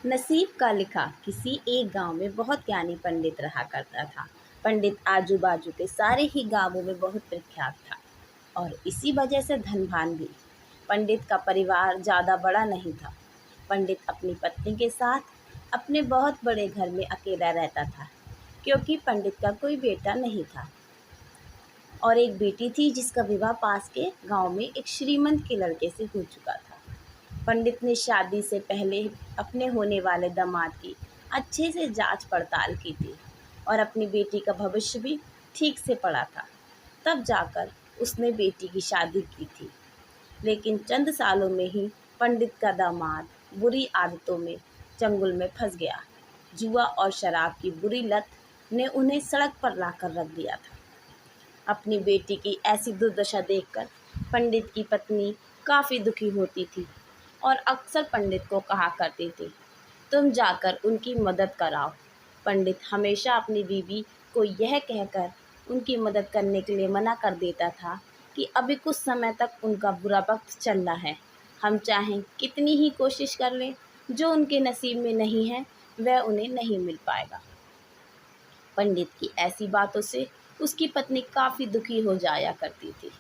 नसीब का लिखा किसी एक गांव में बहुत ज्ञानी पंडित रहा करता था। पंडित आजू बाजू के सारे ही गांवों में बहुत प्रख्यात था और इसी वजह से धनवान भी। पंडित का परिवार ज़्यादा बड़ा नहीं था। पंडित अपनी पत्नी के साथ अपने बहुत बड़े घर में अकेला रहता था, क्योंकि पंडित का कोई बेटा नहीं था और एक बेटी थी जिसका विवाह पास के गांव में एक श्रीमंत के लड़के से हो चुका था। पंडित ने शादी से पहले अपने होने वाले दामाद की अच्छे से जांच पड़ताल की थी और अपनी बेटी का भविष्य भी ठीक से पढ़ा था। तब जाकर उसने बेटी की शादी की थी। लेकिन चंद सालों में ही पंडित का दामाद बुरी आदतों में चंगुल में फंस गया। जुआ और शराब की बुरी लत ने उन्हें सड़क पर लाकर रख दिया था। अपनी बेटी की ऐसी दुर्दशा देखकर पंडित की पत्नी काफ़ी दुखी होती थी और अक्सर पंडित को कहा करती थी, तुम जाकर उनकी मदद कराओ। पंडित हमेशा अपनी बीवी को यह कहकर उनकी मदद करने के लिए मना कर देता था कि अभी कुछ समय तक उनका बुरा वक्त चल रहा है। हम चाहें कितनी ही कोशिश कर लें, जो उनके नसीब में नहीं है वह उन्हें नहीं मिल पाएगा। पंडित की ऐसी बातों से उसकी पत्नी काफ़ी दुखी हो जाया करती थी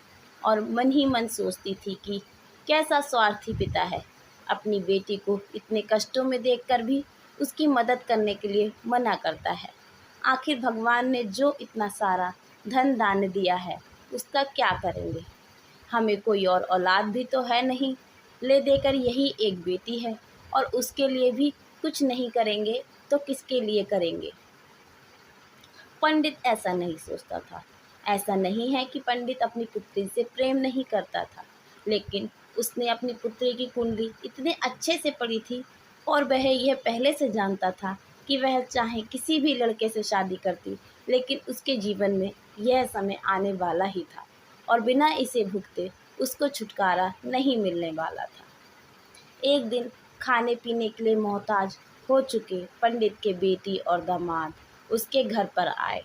और मन ही मन सोचती थी कि कैसा स्वार्थी पिता है, अपनी बेटी को इतने कष्टों में देखकर भी उसकी मदद करने के लिए मना करता है। आखिर भगवान ने जो इतना सारा धन दान दिया है उसका क्या करेंगे। हमें कोई और औलाद भी तो है नहीं, ले देकर यही एक बेटी है और उसके लिए भी कुछ नहीं करेंगे तो किसके लिए करेंगे। पंडित ऐसा नहीं सोचता था। ऐसा नहीं है कि पंडित अपनी पुत्री से प्रेम नहीं करता था, लेकिन उसने अपनी पुत्री की कुंडली इतने अच्छे से पढ़ी थी और वह यह पहले से जानता था कि वह चाहे किसी भी लड़के से शादी करती, लेकिन उसके जीवन में यह समय आने वाला ही था और बिना इसे भुगते उसको छुटकारा नहीं मिलने वाला था। एक दिन खाने पीने के लिए मोहताज हो चुके पंडित के बेटी और दामाद उसके घर पर आए।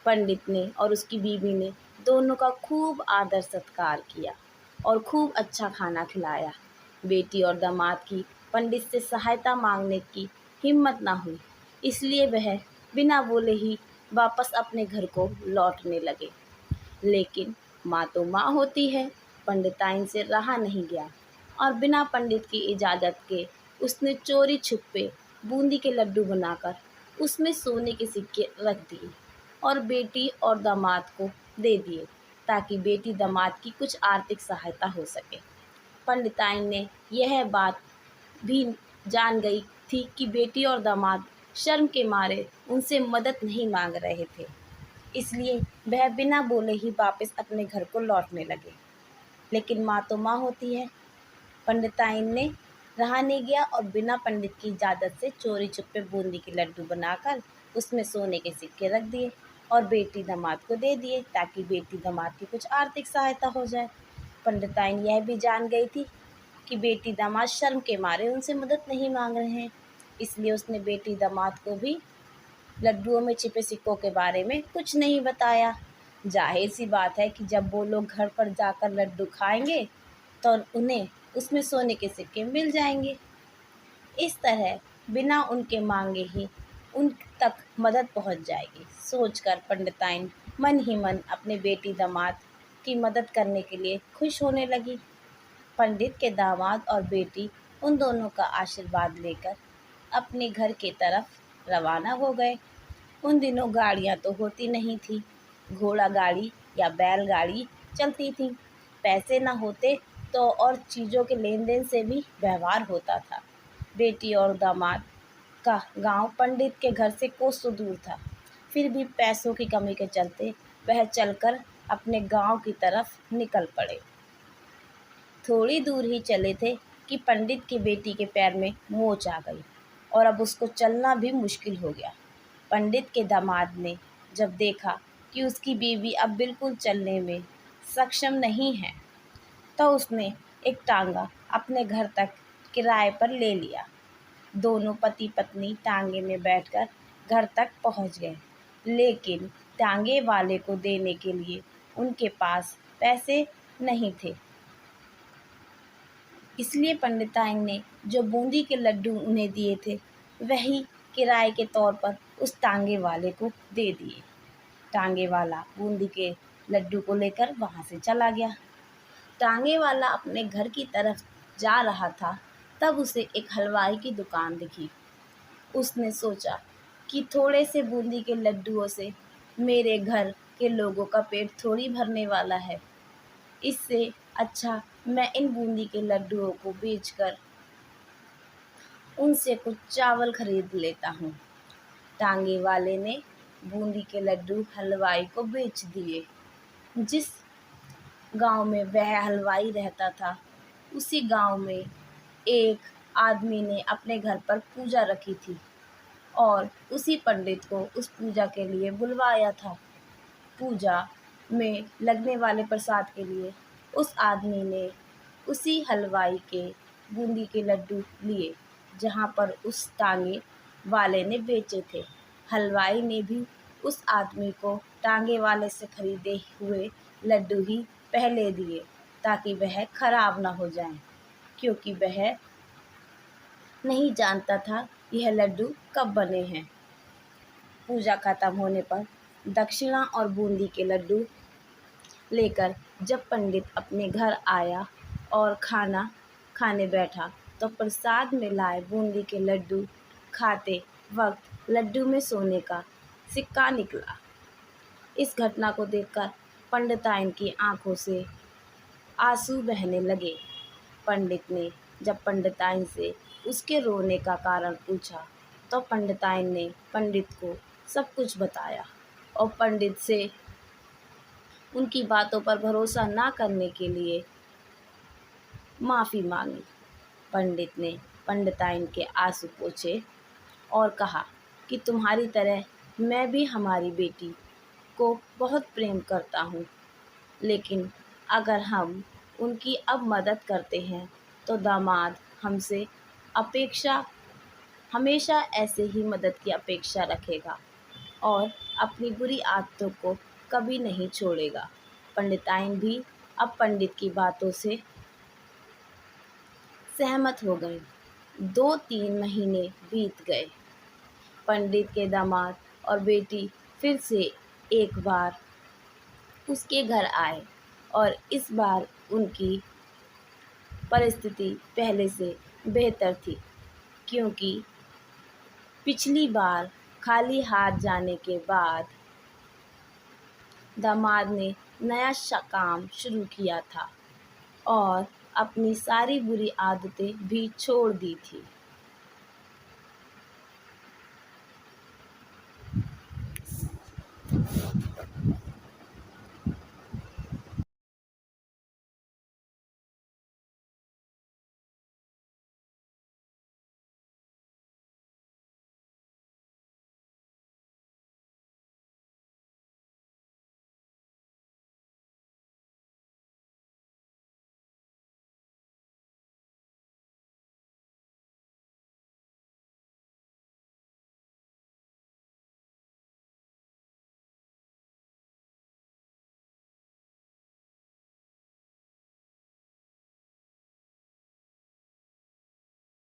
पंडित ने और उसकी बीवी ने दोनों का खूब आदर सत्कार किया और खूब अच्छा खाना खिलाया। बेटी और दामाद की पंडित से सहायता मांगने की हिम्मत ना हुई, इसलिए वह बिना बोले ही वापस अपने घर को लौटने लगे। लेकिन माँ तो माँ होती है, पंडिताइन से रहा नहीं गया और बिना पंडित की इजाज़त के उसने चोरी छुपे बूंदी के लड्डू बनाकर उसमें सोने के सिक्के रख दिए और बेटी और दामाद को दे दिए, ताकि बेटी दामाद की कुछ आर्थिक सहायता हो सके। पंडिताइन ने यह बात भी जान गई थी कि बेटी और दामाद शर्म के मारे उनसे मदद नहीं मांग रहे थे, इसलिए वह बिना बोले ही वापस अपने घर को लौटने लगे। लेकिन माँ तो माँ होती है, पंडिताइन ने रहा नहीं गया और बिना पंडित की इजाज़त से चोरी छुपे बूंदी के लड्डू बनाकर उसमें सोने के सिक्के रख दिए और बेटी दामाद को दे दिए, ताकि बेटी दामाद की कुछ आर्थिक सहायता हो जाए। पंडिताइन यह भी जान गई थी कि बेटी दामाद शर्म के मारे उनसे मदद नहीं मांग रहे हैं, इसलिए उसने बेटी दामाद को भी लड्डुओं में छिपे सिक्कों के बारे में कुछ नहीं बताया। जाहिर सी बात है कि जब वो लोग घर पर जाकर लड्डू खाएंगे तो उन्हें उसमें सोने के सिक्के मिल जाएंगे। इस तरह बिना उनके मांगे ही उन तक मदद पहुंच जाएगी, सोचकर पंडिताइन मन ही मन अपने बेटी दामाद की मदद करने के लिए खुश होने लगी। पंडित के दामाद और बेटी उन दोनों का आशीर्वाद लेकर अपने घर की तरफ रवाना हो गए। उन दिनों गाड़ियाँ तो होती नहीं थी, घोड़ा गाड़ी या बैलगाड़ी चलती थी। पैसे न होते तो और चीज़ों के लेन देन से भी व्यवहार होता था। बेटी और दामाद का गांव पंडित के घर से कोसों दूर था, फिर भी पैसों की कमी के चलते वह चलकर अपने गांव की तरफ निकल पड़े। थोड़ी दूर ही चले थे कि पंडित की बेटी के पैर में मोच आ गई और अब उसको चलना भी मुश्किल हो गया। पंडित के दामाद ने जब देखा कि उसकी बीवी अब बिल्कुल चलने में सक्षम नहीं है, तो उसने एक टांगा अपने घर तक किराए पर ले लिया। दोनों पति पत्नी टांगे में बैठकर घर तक पहुंच गए, लेकिन टांगे वाले को देने के लिए उनके पास पैसे नहीं थे। इसलिए पंडिताइन ने जो बूंदी के लड्डू उन्हें दिए थे वही किराए के तौर पर उस टांगे वाले को दे दिए। टांगे वाला बूंदी के लड्डू को लेकर वहाँ से चला गया। टांगे वाला अपने घर की तरफ जा रहा था, तब उसे एक हलवाई की दुकान दिखी। उसने सोचा कि थोड़े से बूंदी के लड्डुओं से मेरे घर के लोगों का पेट थोड़ी भरने वाला है। इससे अच्छा मैं इन बूंदी के लड्डुओं को बेचकर उनसे कुछ चावल खरीद लेता हूँ। टांगे वाले ने बूंदी के लड्डू हलवाई को बेच दिए। जिस गांव में वह हलवाई रहता था, उसी गांव में एक आदमी ने अपने घर पर पूजा रखी थी और उसी पंडित को उस पूजा के लिए बुलवाया था। पूजा में लगने वाले प्रसाद के लिए उस आदमी ने उसी हलवाई के बूंदी के लड्डू लिए जहाँ पर उस टांगे वाले ने बेचे थे। हलवाई ने भी उस आदमी को टांगे वाले से खरीदे हुए लड्डू ही पहले दिए ताकि वह खराब ना हो जाएं, क्योंकि वह नहीं जानता था यह लड्डू कब बने हैं। पूजा खत्म होने पर दक्षिणा और बूंदी के लड्डू लेकर जब पंडित अपने घर आया और खाना खाने बैठा, तो प्रसाद में लाए बूंदी के लड्डू खाते वक्त लड्डू में सोने का सिक्का निकला। इस घटना को देखकर पंडिताइन की आंखों से आंसू बहने लगे। पंडित ने जब पंडिताइन से उसके रोने का कारण पूछा, तो पंडिताइन ने पंडित को सब कुछ बताया और पंडित से उनकी बातों पर भरोसा ना करने के लिए माफ़ी मांगी। पंडित ने पंडिताइन के आंसू पोंछे और कहा कि तुम्हारी तरह मैं भी हमारी बेटी को बहुत प्रेम करता हूँ, लेकिन अगर हम उनकी अब मदद करते हैं तो दामाद हमसे अपेक्षा हमेशा ऐसे ही मदद की अपेक्षा रखेगा और अपनी बुरी आदतों को कभी नहीं छोड़ेगा। पंडिताइन भी अब पंडित की बातों से सहमत हो गए। 2-3 महीने बीत गए। पंडित के दामाद और बेटी फिर से एक बार उसके घर आए और इस बार उनकी परिस्थिति पहले से बेहतर थी, क्योंकि पिछली बार खाली हाथ जाने के बाद दामाद ने नया काम शुरू किया था और अपनी सारी बुरी आदतें भी छोड़ दी थी।